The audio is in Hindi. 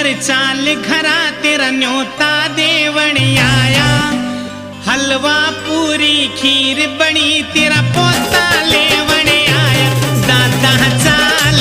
कर चाल घरा तेरा न्योता देवण आया। हलवा पूरी खीर बनी तेरा पोता लेवण आया। दादा चाल